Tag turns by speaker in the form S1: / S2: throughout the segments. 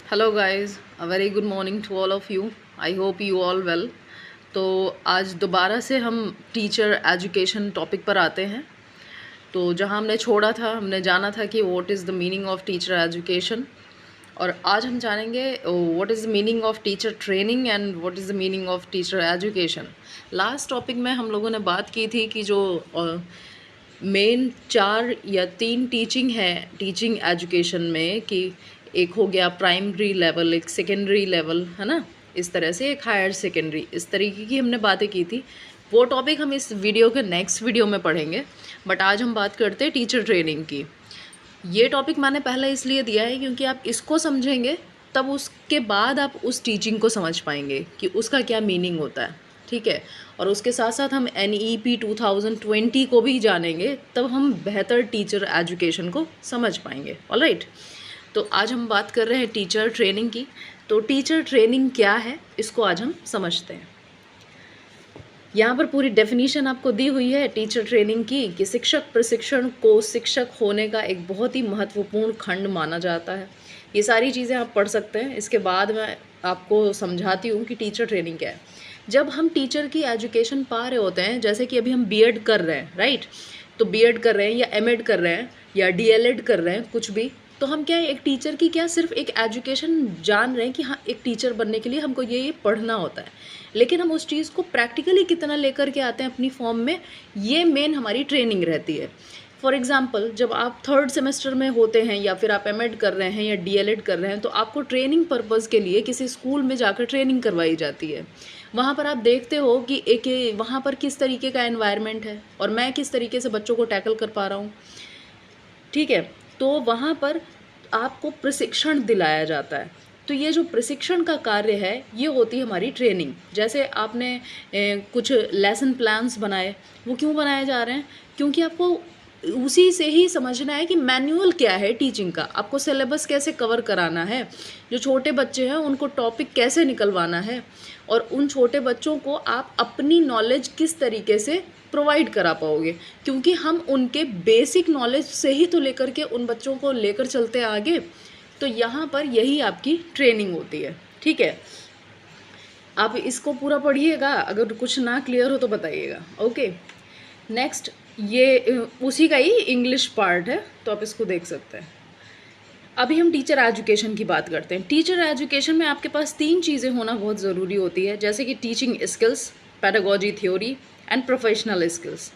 S1: Hello guys, a very good morning to all of you. I hope you all well. तो आज दोबारा से हम टीचर एजुकेशन टॉपिक पर आते हैं। तो जहां हमने छोड़ा था, हमने जाना था कि what is the meaning of teacher education, और आज हम जानेंगे what is the meaning of teacher training and what is the meaning of teacher education. Last topic में हम लोगों ने बात की थी कि जो मेन 4 या 3 टीचिंग है टीचिंग एजुकेशन में, कि एक हो गया प्राइमरी लेवल, एक सेकेंडरी लेवल, है ना, इस तरह से एक हायर सेकेंडरी, इस तरीके की हमने बातें की थी। वो टॉपिक हम इस वीडियो के नेक्स्ट वीडियो में पढ़ेंगे, बट आज हम बात करते हैं टीचर ट्रेनिंग की। ये टॉपिक मैंने पहले इसलिए दिया है क्योंकि आप इसको समझेंगे तब उसके बाद आप उस टीचिंग को समझ पाएंगे कि उसका क्या मीनिंग होता है, ठीक है। और उसके साथ साथ हम NEP 2020 को भी जानेंगे, तब हम बेहतर टीचर एजुकेशन को समझ पाएंगे। ऑलराइट, तो आज हम बात कर रहे हैं टीचर ट्रेनिंग की। तो टीचर ट्रेनिंग क्या है, इसको आज हम समझते हैं। यहाँ पर पूरी डेफिनीशन आपको दी हुई है टीचर ट्रेनिंग की, कि शिक्षक प्रशिक्षण को शिक्षक होने का एक बहुत ही महत्वपूर्ण खंड माना जाता है। ये सारी चीज़ें आप पढ़ सकते हैं, इसके बाद मैं आपको समझाती हूँ कि टीचर ट्रेनिंग क्या है। जब हम टीचर की एजुकेशन पा रहे होते हैं, जैसे कि अभी हम B.Ed कर रहे हैं, राइट, तो B.Ed कर रहे हैं या M.Ed कर रहे हैं या DL.Ed कर रहे हैं, कुछ भी, तो हम क्या है, एक टीचर की क्या सिर्फ एक एजुकेशन जान रहे हैं कि हाँ, एक टीचर बनने के लिए हमको ये पढ़ना होता है, लेकिन हम उस चीज़ को प्रैक्टिकली कितना लेकर के आते हैं अपनी फॉर्म में, ये मेन हमारी ट्रेनिंग रहती है। फॉर एग्ज़ाम्पल, जब आप 3rd सेमेस्टर में होते हैं या फिर आप M.Ed कर रहे हैं या DL.Ed कर रहे हैं, तो आपको ट्रेनिंग पर्पज़ के लिए किसी स्कूल में जाकर ट्रेनिंग करवाई जाती है। वहाँ पर आप देखते हो कि वहाँ पर किस तरीके का एनवायरनमेंट है और मैं किस तरीके से बच्चों को टैकल कर पा रहा हूँ, ठीक है। तो वहाँ पर आपको प्रशिक्षण दिलाया जाता है। तो ये जो प्रशिक्षण का कार्य है, ये होती है हमारी ट्रेनिंग। जैसे आपने कुछ लेसन प्लान्स बनाए, वो क्यों बनाए जा रहे हैं? क्योंकि आपको उसी से ही समझना है कि मैनुअल क्या है टीचिंग का, आपको सिलेबस कैसे कवर कराना है, जो छोटे बच्चे हैं उनको टॉपिक कैसे निकलवाना है, और उन छोटे बच्चों को आप अपनी नॉलेज किस तरीके से प्रोवाइड करा पाओगे, क्योंकि हम उनके बेसिक नॉलेज से ही तो लेकर के उन बच्चों को लेकर चलते हैं आगे। तो यहाँ पर यही आपकी ट्रेनिंग होती है, ठीक है। आप इसको पूरा पढ़िएगा, अगर कुछ ना क्लियर हो तो बताइएगा, ओके। नेक्स्ट, ये उसी का ही इंग्लिश पार्ट है, तो आप इसको देख सकते हैं। अभी हम टीचर एजुकेशन की बात करते हैं। टीचर एजुकेशन में आपके पास 3 चीज़ें होना बहुत ज़रूरी होती है, जैसे कि teaching skills, pedagogy theory and professional skills.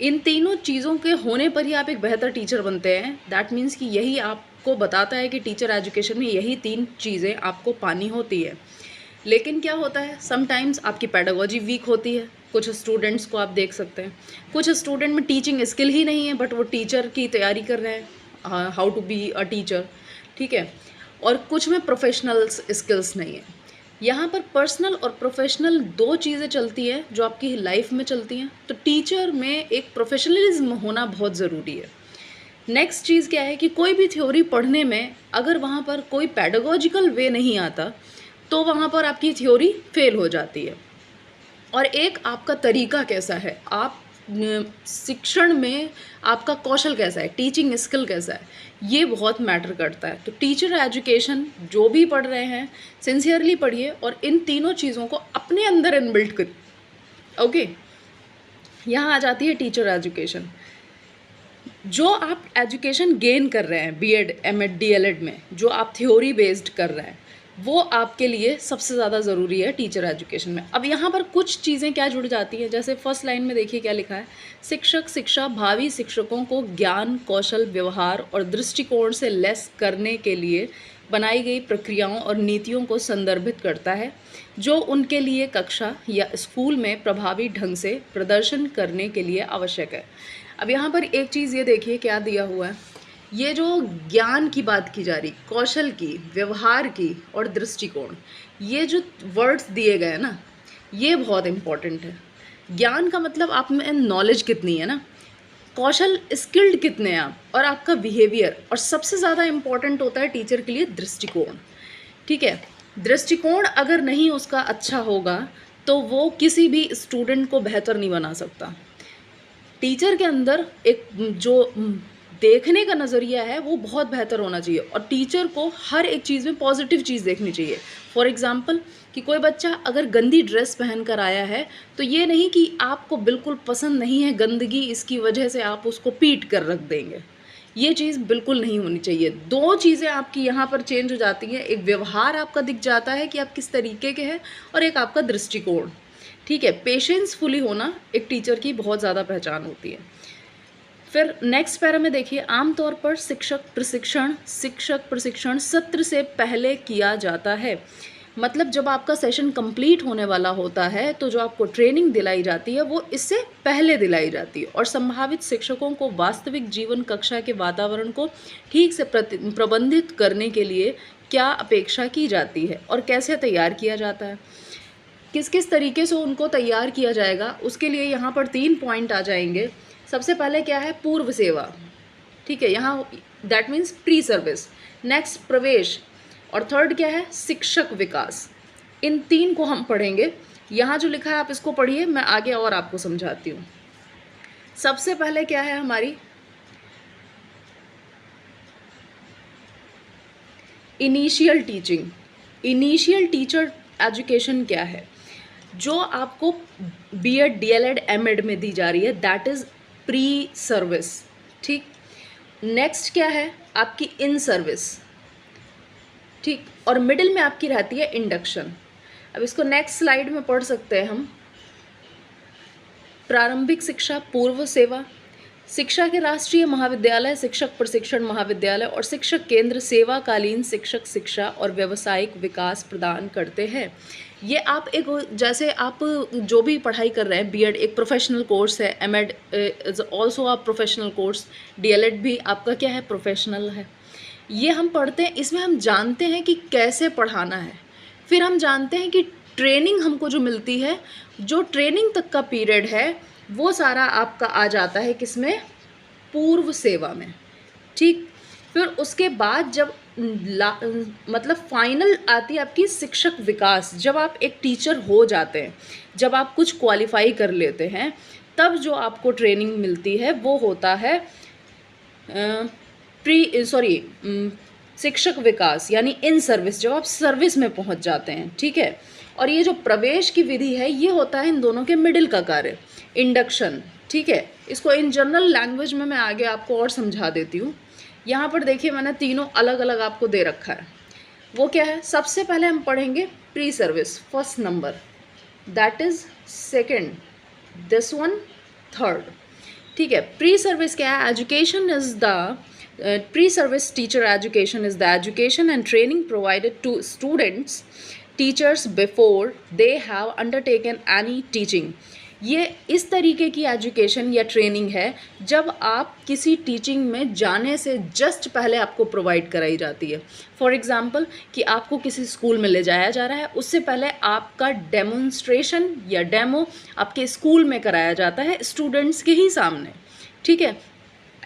S1: इन तीनों चीज़ों के होने पर ही आप एक बेहतर टीचर बनते हैं। दैट मीन्स कि यही आपको बताता है कि टीचर एजुकेशन में यही 3 चीज़ें आपको पानी होती है। लेकिन क्या होता है, समटाइम्स आपकी पेडागोजी वीक होती है। कुछ स्टूडेंट्स को आप देख सकते हैं, कुछ स्टूडेंट में टीचिंग स्किल ही नहीं है, बट वो टीचर की तैयारी कर रहे हैं, how to be a teacher, ठीक है। और कुछ में प्रोफेशनल स्किल्स नहीं है। यहाँ पर पर्सनल और प्रोफेशनल 2 चीज़ें चलती हैं जो आपकी लाइफ में चलती हैं। तो टीचर में एक प्रोफेशनलिज्म होना बहुत ज़रूरी है। नेक्स्ट चीज़ क्या है कि कोई भी थ्योरी पढ़ने में अगर वहाँ पर कोई पेडागोजिकल वे नहीं आता, तो वहाँ पर आपकी थ्योरी फेल हो जाती है। और एक आपका तरीका कैसा है, आप शिक्षण में आपका कौशल कैसा है, टीचिंग स्किल कैसा है, ये बहुत मैटर करता है। तो टीचर एजुकेशन जो भी पढ़ रहे हैं, सिंसियरली पढ़िए और इन तीनों चीज़ों को अपने अंदर इनबिल्ट करिए, ओके। यहाँ आ जाती है टीचर एजुकेशन। जो आप एजुकेशन गेन कर रहे हैं B.Ed, M.Ed, DL.Ed में, जो आप थ्योरी बेस्ड कर रहे हैं, वो आपके लिए सबसे ज़्यादा ज़रूरी है टीचर एजुकेशन में। अब यहाँ पर कुछ चीज़ें क्या जुड़ जाती हैं, जैसे फर्स्ट लाइन में देखिए क्या लिखा है, शिक्षक शिक्षा भावी शिक्षकों को ज्ञान, कौशल, व्यवहार और दृष्टिकोण से लैस करने के लिए बनाई गई प्रक्रियाओं और नीतियों को संदर्भित करता है, जो उनके लिए कक्षा या स्कूल में प्रभावी ढंग से प्रदर्शन करने के लिए आवश्यक है। अब यहाँ पर एक चीज़ ये देखिए क्या दिया हुआ है, ये जो ज्ञान की बात की जा रही, कौशल की, व्यवहार की और दृष्टिकोण, ये जो वर्ड्स दिए गए हैं ना, ये बहुत इम्पॉर्टेंट है। ज्ञान का मतलब आप में नॉलेज कितनी है ना, कौशल स्किल्ड कितने हैं आप, और आपका बिहेवियर, और सबसे ज़्यादा इम्पॉर्टेंट होता है टीचर के लिए दृष्टिकोण, ठीक है। दृष्टिकोण अगर नहीं उसका अच्छा होगा तो वो किसी भी स्टूडेंट को बेहतर नहीं बना सकता। टीचर के अंदर एक जो देखने का नज़रिया है वो बहुत बेहतर होना चाहिए और टीचर को हर एक चीज़ में पॉजिटिव चीज़ देखनी चाहिए। फॉर एग्ज़ाम्पल कि कोई बच्चा अगर गंदी ड्रेस पहन कर आया है तो ये नहीं कि आपको बिल्कुल पसंद नहीं है गंदगी, इसकी वजह से आप उसको पीट कर रख देंगे। ये चीज़ बिल्कुल नहीं होनी चाहिए। दो चीज़ें आपकी यहाँ पर चेंज हो जाती हैं, एक व्यवहार आपका दिख जाता है कि आप किस तरीके के हैं और एक आपका दृष्टिकोण। ठीक है, पेशेंसफुली होना एक टीचर की बहुत ज़्यादा पहचान होती है। फिर नेक्स्ट पैरा में देखिए, आमतौर पर शिक्षक प्रशिक्षण सत्र से पहले किया जाता है। मतलब जब आपका सेशन कंप्लीट होने वाला होता है तो जो आपको ट्रेनिंग दिलाई जाती है वो इससे पहले दिलाई जाती है और संभावित शिक्षकों को वास्तविक जीवन कक्षा के वातावरण को ठीक से प्रबंधित करने के लिए क्या अपेक्षा की जाती है और कैसे तैयार किया जाता है, किस किस तरीके से उनको तैयार किया जाएगा, उसके लिए यहाँ पर 3 पॉइंट आ जाएंगे। सबसे पहले क्या है, पूर्व सेवा। ठीक है, यहाँ that means pre service. Next प्रवेश और थर्ड क्या है, शिक्षक विकास। इन 3 को हम पढ़ेंगे। यहाँ जो लिखा है आप इसको पढ़िए, मैं आगे और आपको समझाती हूँ। सबसे पहले क्या है हमारी initial teaching. Initial teacher education क्या है, जो आपको बीएड डीएलएड एमएड में दी जा रही है, दैट इज़ प्री सर्विस। ठीक, नेक्स्ट क्या है आपकी इन सर्विस। ठीक, और मिडिल में आपकी रहती है इंडक्शन। अब इसको नेक्स्ट स्लाइड में पढ़ सकते हैं हम। प्रारंभिक शिक्षा, पूर्व सेवा, शिक्षा के राष्ट्रीय महाविद्यालय, शिक्षक प्रशिक्षण महाविद्यालय और शिक्षक केंद्र सेवाकालीन शिक्षक शिक्षा और व्यावसायिक विकास प्रदान करते हैं। ये आप एक, जैसे आप जो भी पढ़ाई कर रहे हैं, बीएड एक प्रोफेशनल कोर्स है, MEd is also a professional course, DElEd भी आपका क्या है, प्रोफेशनल है। ये हम पढ़ते हैं, इसमें हम जानते हैं कि कैसे पढ़ाना है। फिर हम जानते हैं कि ट्रेनिंग हमको जो मिलती है, जो ट्रेनिंग तक का पीरियड है वो सारा आपका आ जाता है किसमें, पूर्व सेवा में। ठीक, फिर उसके बाद जब मतलब फाइनल आती है आपकी शिक्षक विकास। जब आप एक टीचर हो जाते हैं, जब आप कुछ क्वालिफाई कर लेते हैं, तब जो आपको ट्रेनिंग मिलती है वो होता है शिक्षक विकास, यानी इन सर्विस, जब आप सर्विस में पहुंच जाते हैं। ठीक है, और ये जो प्रवेश की विधि है ये होता है इन दोनों के मिडिल का कार्य, इंडक्शन। ठीक है, इसको इन जनरल लैंग्वेज में मैं आगे आपको और समझा देती हूँ। यहाँ पर देखिए मैंने तीनों अलग अलग आपको दे रखा है। वो क्या है, सबसे पहले हम पढ़ेंगे pre service, first number, that is second, this one third. ठीक है, प्री सर्विस क्या है, education is the pre-service teacher education is the education and training provided to students teachers before they have undertaken any teaching। ये इस तरीके की education या training है जब आप किसी टीचिंग में जाने से जस्ट पहले आपको प्रोवाइड कराई जाती है। फॉर एग्जांपल कि आपको किसी स्कूल में ले जाया जा रहा है, उससे पहले आपका डेमोन्स्ट्रेशन या डेमो आपके स्कूल में कराया जाता है स्टूडेंट्स के ही सामने। ठीक है,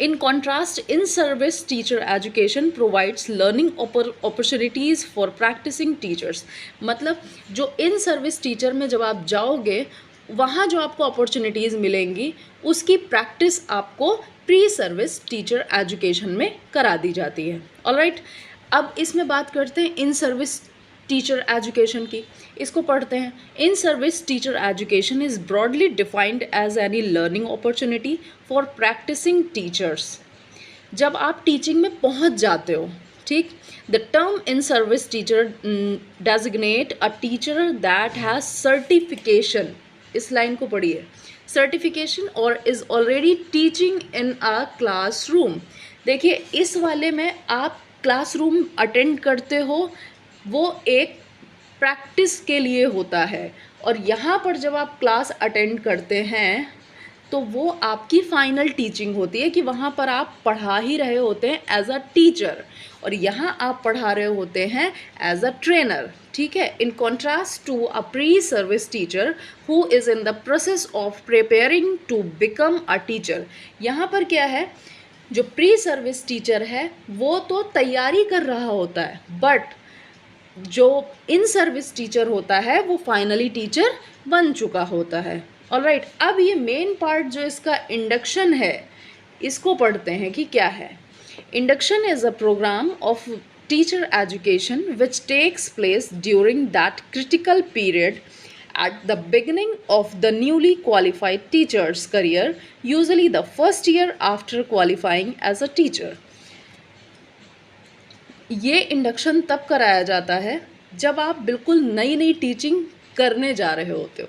S1: In contrast, in-service teacher education provides learning opportunities for practicing teachers। मतलब जो in-service teacher में जब आप जाओगे वहाँ जो आपको अपॉर्चुनिटीज़ मिलेंगी उसकी प्रैक्टिस आपको प्री-सर्विस टीचर एजुकेशन में करा दी जाती है। ऑलराइट, अब इसमें बात करते हैं इन-सर्विस टीचर एजुकेशन की। इसको पढ़ते हैं। In service teacher education is broadly defined as any learning opportunity for practicing teachers. जब आप टीचिंग में पहुंच जाते हो, ठीक, the term in service teacher designate a teacher that has certification, इस लाइन को पढ़िए, सर्टिफिकेशन और is already teaching in a classroom. देखिए इस वाले में आप क्लासरूम अटेंड करते हो, वो एक प्रैक्टिस के लिए होता है, और यहाँ पर जब आप क्लास अटेंड करते हैं तो वो आपकी फाइनल टीचिंग होती है कि वहाँ पर आप पढ़ा ही रहे होते हैं एज अ टीचर, और यहाँ आप पढ़ा रहे होते हैं एज अ ट्रेनर। ठीक है, in contrast to a pre service teacher who is in the process of preparing to become a teacher. यहाँ पर क्या है, जो प्री सर्विस टीचर है वो तो तैयारी कर रहा होता है, बट जो इन सर्विस टीचर होता है वो फाइनली टीचर बन चुका होता है। ऑलराइट, अब ये मेन पार्ट जो इसका इंडक्शन है, इसको पढ़ते हैं कि क्या है। Induction is a program of teacher education which takes place during that critical period at the beginning of the newly qualified teacher's career, usually the first year after qualifying as a teacher. ये induction तब कराया जाता है जब आप बिल्कुल नई नई टीचिंग करने जा रहे होते हो।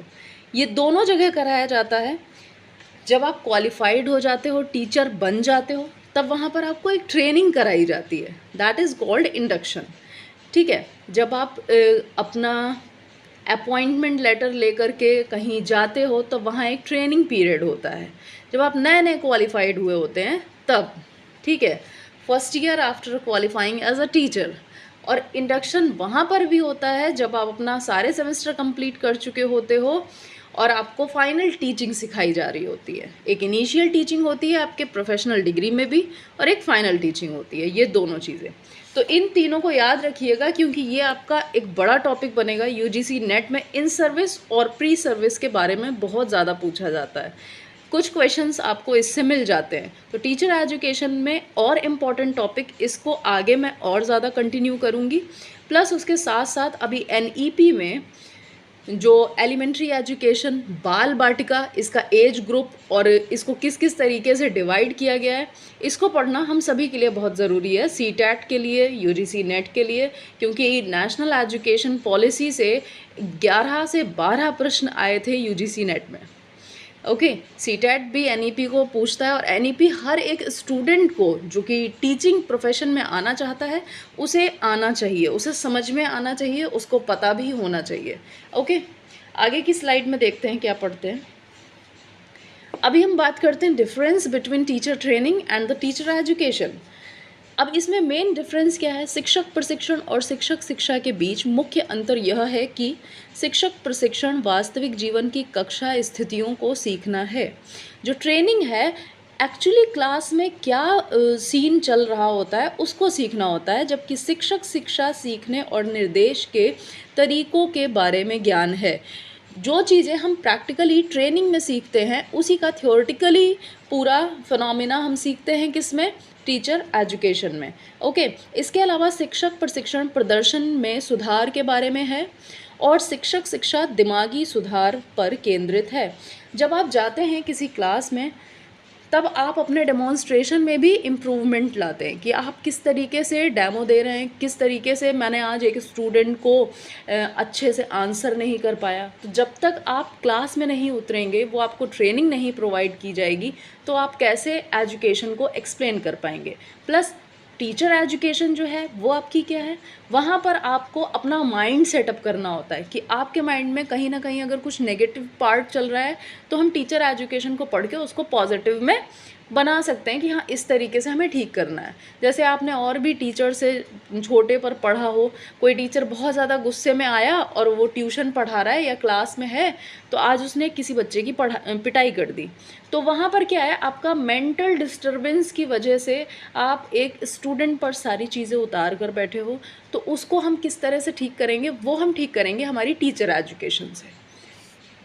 S1: ये दोनों जगह कराया जाता है। जब आप क्वालिफाइड हो जाते हो, टीचर बन जाते हो, तब वहाँ पर आपको एक ट्रेनिंग कराई जाती है, दैट इज़ कॉल्ड इंडक्शन। ठीक है, जब आप अपना अपॉइंटमेंट लेटर लेकर के कहीं जाते हो तो वहाँ एक ट्रेनिंग पीरियड होता है। जब आप नए नए क्वालिफाइड हुए होते हैं तब, ठीक है, first year after qualifying as a teacher. और इंडक्शन वहाँ पर भी होता है जब आप अपना सारे सेमेस्टर कंप्लीट कर चुके होते हो और आपको फाइनल टीचिंग सिखाई जा रही होती है। एक इनिशियल टीचिंग होती है आपके प्रोफेशनल डिग्री में भी, और एक फाइनल टीचिंग होती है, ये दोनों चीज़ें। तो इन तीनों को याद रखिएगा क्योंकि ये आपका एक बड़ा टॉपिक बनेगा। यूजीसी नेट में इन सर्विस और प्री सर्विस के बारे में बहुत ज़्यादा पूछा जाता है, कुछ क्वेश्चंस आपको इससे मिल जाते हैं। तो टीचर एजुकेशन में और इम्पॉर्टेंट टॉपिक, इसको आगे मैं और ज़्यादा कंटिन्यू करूँगी। प्लस उसके साथ साथ अभी एनईपी में जो एलिमेंट्री एजुकेशन, बाल बाटिका, इसका एज ग्रुप और इसको किस किस तरीके से डिवाइड किया गया है, इसको पढ़ना हम सभी के लिए बहुत ज़रूरी है, सीटैट के लिए, यूजीसी नेट के लिए, क्योंकि नेशनल एजुकेशन पॉलिसी से 11 से 12 प्रश्न आए थे यूजीसी नेट में। ओके, सीटैट भी एनईपी को पूछता है और एनईपी हर एक स्टूडेंट को जो कि टीचिंग प्रोफेशन में आना चाहता है उसे आना चाहिए, उसे समझ में आना चाहिए, उसको पता भी होना चाहिए। ओके, आगे की स्लाइड में देखते हैं क्या पढ़ते हैं। अभी हम बात करते हैं difference between teacher training and the teacher education. अब इसमें मेन डिफरेंस क्या है? शिक्षक प्रशिक्षण और शिक्षक शिक्षा के बीच मुख्य अंतर यह है कि शिक्षक प्रशिक्षण वास्तविक जीवन की कक्षा स्थितियों को सीखना है। जो ट्रेनिंग है एक्चुअली क्लास में क्या सीन चल रहा होता है उसको सीखना होता है, जबकि शिक्षक शिक्षा सीखने और निर्देश के तरीकों के बारे में ज्ञान है। जो चीज़ें हम प्रैक्टिकली ट्रेनिंग में सीखते हैं उसी का थ्योरेटिकली पूरा फिनोमिना हम सीखते हैं किसमें? टीचर एजुकेशन में। ओके, इसके अलावा शिक्षक प्रशिक्षण प्रदर्शन में सुधार के बारे में है और शिक्षक शिक्षा दिमागी सुधार पर केंद्रित है। जब आप जाते हैं किसी क्लास में तब आप अपने डेमोन्स्ट्रेशन में भी इम्प्रूवमेंट लाते हैं कि आप किस तरीके से डेमो दे रहे हैं, किस तरीके से मैंने आज एक स्टूडेंट को अच्छे से आंसर नहीं कर पाया। तो जब तक आप क्लास में नहीं उतरेंगे, वो आपको ट्रेनिंग नहीं प्रोवाइड की जाएगी, तो आप कैसे एजुकेशन को एक्सप्लेन कर पाएंगे। प्लस टीचर एजुकेशन जो है वो आपकी क्या है, वहाँ पर आपको अपना माइंड सेटअप करना होता है कि आपके माइंड में कहीं ना कहीं अगर कुछ नेगेटिव पार्ट चल रहा है तो हम टीचर एजुकेशन को पढ़ के उसको पॉजिटिव में बना सकते हैं कि हाँ इस तरीके से हमें ठीक करना है। जैसे आपने और भी टीचर से छोटे पर पढ़ा हो, कोई टीचर बहुत ज़्यादा गुस्से में आया और वो ट्यूशन पढ़ा रहा है या क्लास में है तो आज उसने किसी बच्चे की पिटाई कर दी, तो वहाँ पर क्या है, आपका मेंटल डिस्टर्बेंस की वजह से आप एक स्टूडेंट पर सारी चीज़ें उतार कर बैठे हो, तो उसको हम किस तरह से ठीक करेंगे, वो हम ठीक करेंगे हमारी टीचर एजुकेशन से।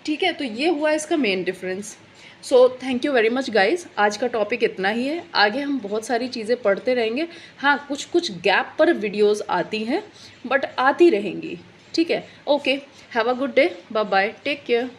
S1: ठीक है, तो ये हुआ इसका main difference. So thank you very much guys, आज का टॉपिक इतना ही है। आगे हम बहुत सारी चीज़ें पढ़ते रहेंगे। हाँ, कुछ कुछ गैप पर वीडियोस आती हैं बट आती रहेंगी। ठीक है, okay, have a good day, bye bye, take care.